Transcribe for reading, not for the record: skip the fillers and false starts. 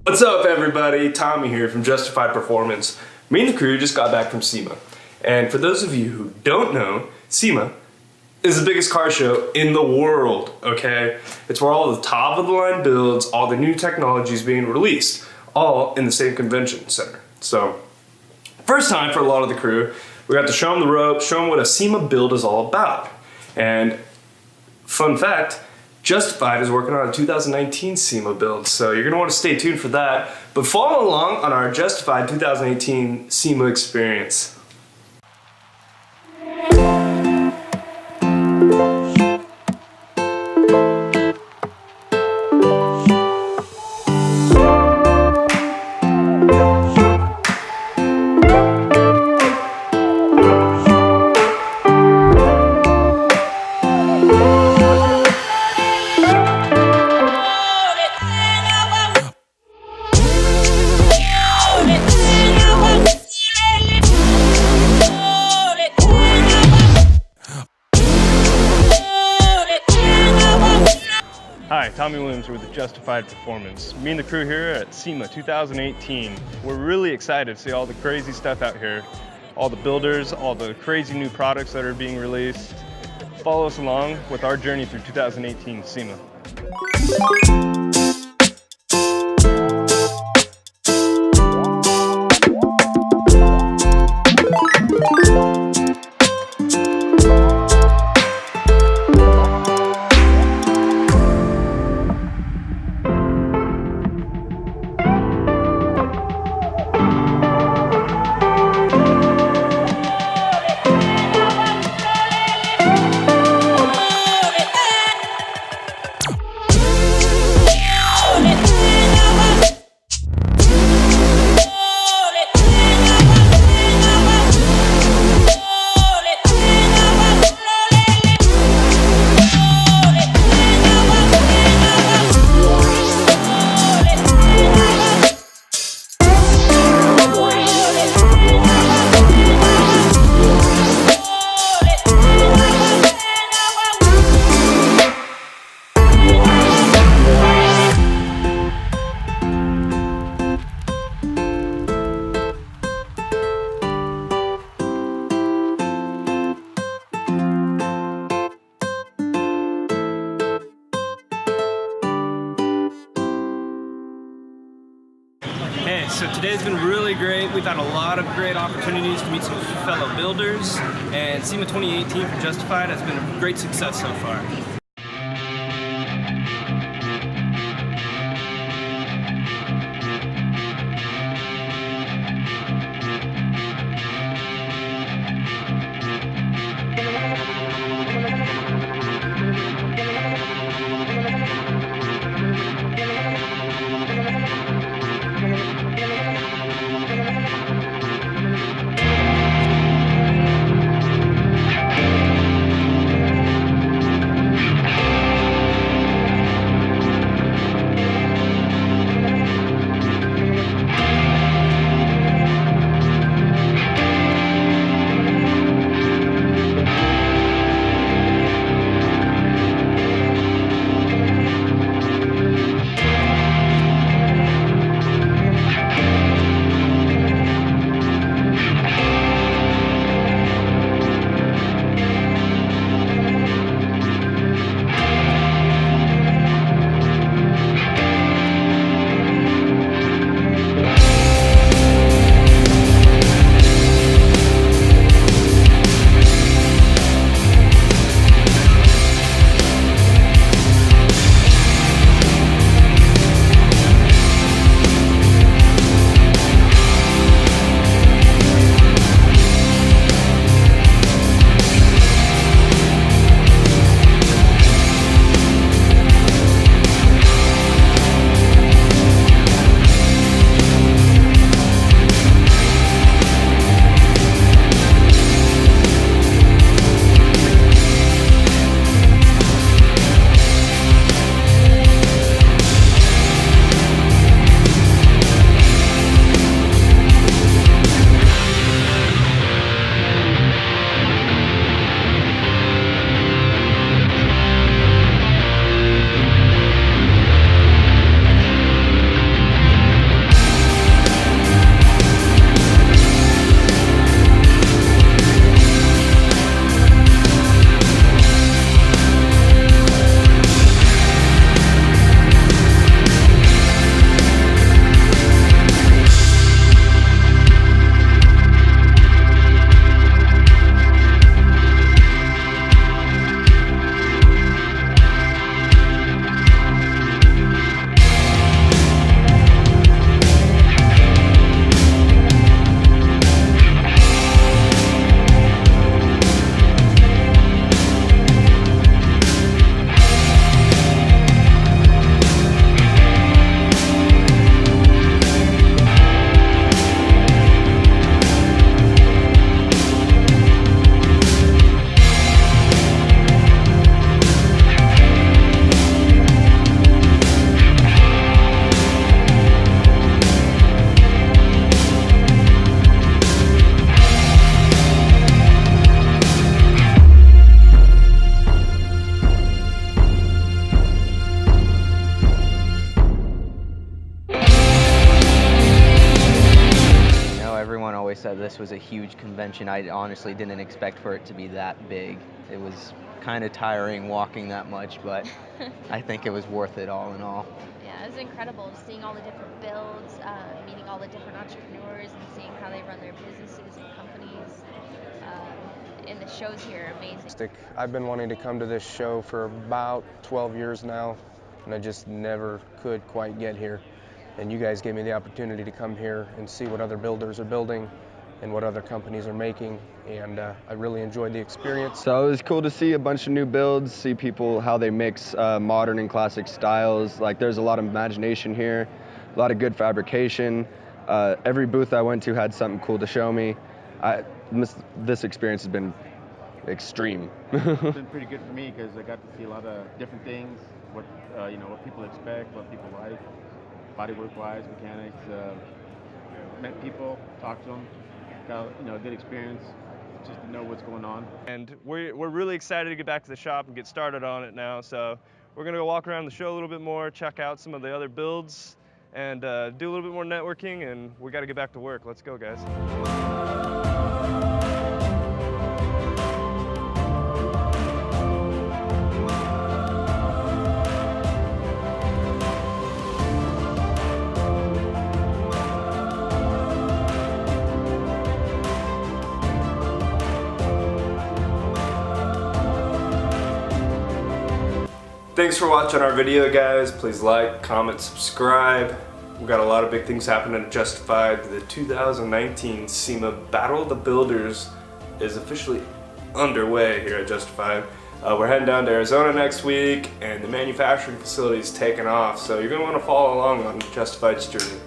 What's up everybody, Tommy here from Justified Performance. Me and the crew just got back from SEMA. And for those of you who don't know, SEMA is the biggest car show in the world, okay? It's where all the top of the line builds, all the new technology is being released, all in the same convention center. So, first time for a lot of the crew, we got to show them the ropes, show them what a SEMA build is all about. And fun fact, Justified is working on a 2019 SEMA build, so you're going to want to stay tuned for that. But follow along on our Justified 2018 SEMA experience. Hi, Tommy Williams here with Justified Performance. Me and the crew here at SEMA 2018. We're really excited to see all the crazy stuff out here. All the builders, all the crazy new products that are being released. Follow us along with our journey through 2018 SEMA. Hey, so today's been really great. We've had a lot of great opportunities to meet some fellow builders, and SEMA 2018 for Justified has been a great success so far. said, this was a huge convention. I honestly didn't expect for it to be that big. It was kind of tiring walking that much, but I think it was worth it all in all. Yeah, it was incredible seeing all the different builds, meeting all the different entrepreneurs, and seeing how they run their businesses and companies. And the shows here are amazing. I've been wanting to come to this show for about 12 years now, and I just never could quite get here. And you guys gave me the opportunity to come here and see what other builders are building and what other companies are making, and I really enjoyed the experience. So it was cool to see a bunch of new builds, see people, how they mix modern and classic styles. Like, there's a lot of imagination here, a lot of good fabrication. Every booth I went to had something cool to show me. This experience has been extreme. It's been pretty good for me because I got to see a lot of different things, what people expect, what people like, bodywork wise, mechanics. Met people, talked to them, got a good experience just to know what's going on. And we're really excited to get back to the shop and get started on it now. So we're gonna go walk around the show a little bit more, check out some of the other builds, and do a little bit more networking, and we gotta get back to work. Let's go, guys. Thanks for watching our video, guys. Please like, comment, subscribe. We've got a lot of big things happening at Justified. The 2019 SEMA Battle of the Builders is officially underway here at Justified. We're heading down to Arizona next week, and the manufacturing facility is taking off, so you're going to want to follow along on Justified's journey.